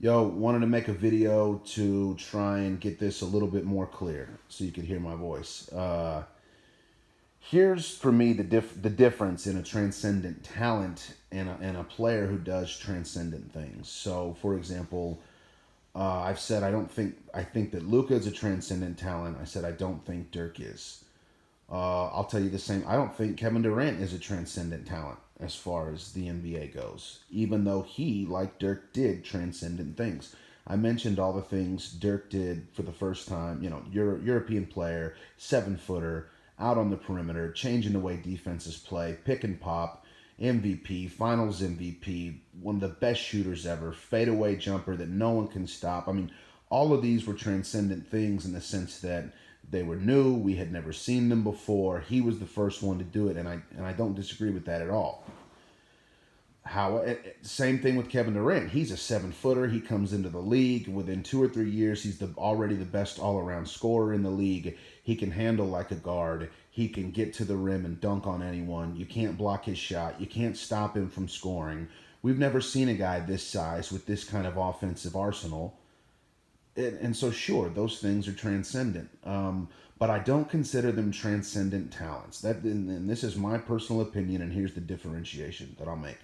Yo, wanted to make a video to try and get this a little bit more clear so you could hear my voice. Here's for me the difference in a transcendent talent and a player who does transcendent things. So, for example, I've said I think that Luka is a transcendent talent. I said I don't think Dirk is. I'll tell you the same. I don't think Kevin Durant is a transcendent talent as far as the NBA goes, even though he, like Dirk, did transcendent things. I mentioned all the things Dirk did for the first time. You know, European player, 7-footer, out on the perimeter, changing the way defenses play, pick and pop, MVP, Finals MVP, one of the best shooters ever, fadeaway jumper that no one can stop. I mean, all of these were transcendent things in the sense that they were new. We had never seen them before. He was the first one to do it, and I don't disagree with that at all. Same thing with Kevin Durant. He's a 7-footer. He comes into the league within 2 or 3 years. He's already the best all around scorer in the league. He can handle like a guard. He can get to the rim and dunk on anyone. You can't block his shot. You can't stop him from scoring. We've never seen a guy this size with this kind of offensive arsenal. And so, sure, those things are transcendent. But I don't consider them transcendent talents. And this is my personal opinion, and here's the differentiation that I'll make.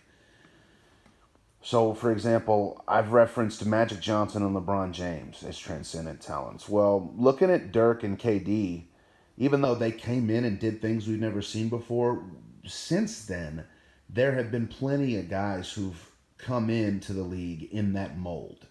So, for example, I've referenced Magic Johnson and LeBron James as transcendent talents. Well, looking at Dirk and KD, even though they came in and did things we've never seen before, since then, there have been plenty of guys who've come into the league in that mold,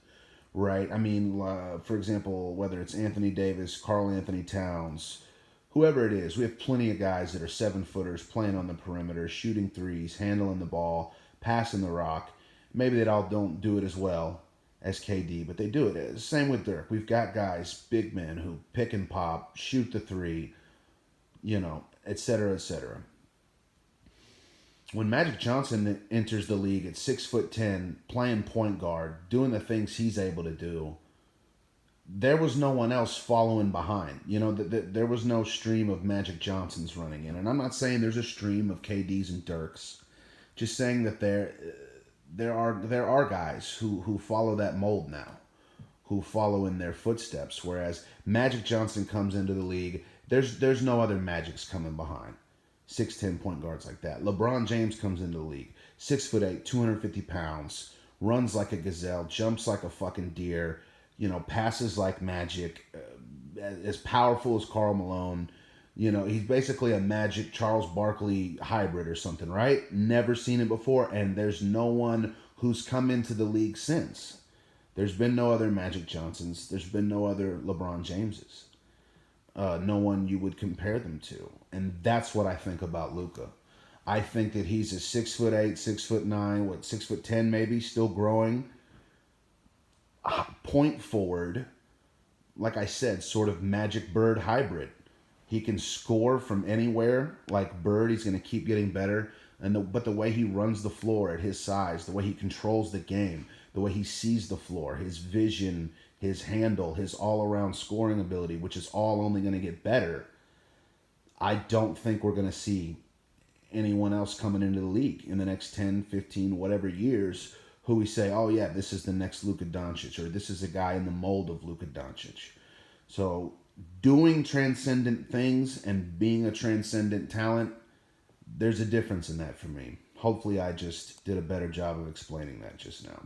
right? I mean, for example, whether it's Anthony Davis, Karl Anthony Towns, whoever it is, we have plenty of guys that are 7-footers playing on the perimeter, shooting threes, handling the ball, passing the rock. Maybe they all don't do it as well as KD, but they do it. Same with Dirk. We've got guys, big men, who pick and pop, shoot the three, et cetera, et cetera. When Magic Johnson enters the league at 6'10", playing point guard, doing the things he's able to do, there was no one else following behind. There was no stream of Magic Johnsons running in. And I'm not saying there's a stream of KDs and Dirks. Just saying that there are guys who follow that mold now, who follow in their footsteps. Whereas Magic Johnson comes into the league, there's no other Magics coming behind. 6'10" point guards like that. LeBron James comes into the league, 6'8", 250 pounds, runs like a gazelle, jumps like a fucking deer, passes like magic, as powerful as Karl Malone. He's basically a Magic Charles Barkley hybrid or something, right? Never seen it before, and there's no one who's come into the league since. There's been no other Magic Johnsons. There's been no other LeBron Jameses. No one you would compare them to. And that's what I think about Luka. I think that he's a 6'8", 6'9", 6'10" maybe, still growing. Point forward, like I said, sort of Magic Bird hybrid. He can score from anywhere like Bird. He's going to keep getting better. But the way he runs the floor at his size, the way he controls the game, the way he sees the floor, his vision, his handle, his all-around scoring ability, which is all only going to get better, I don't think we're going to see anyone else coming into the league in the next 10, 15, whatever years who we say, oh yeah, this is the next Luka Doncic, or this is a guy in the mold of Luka Doncic. So doing transcendent things and being a transcendent talent, there's a difference in that for me. Hopefully I just did a better job of explaining that just now.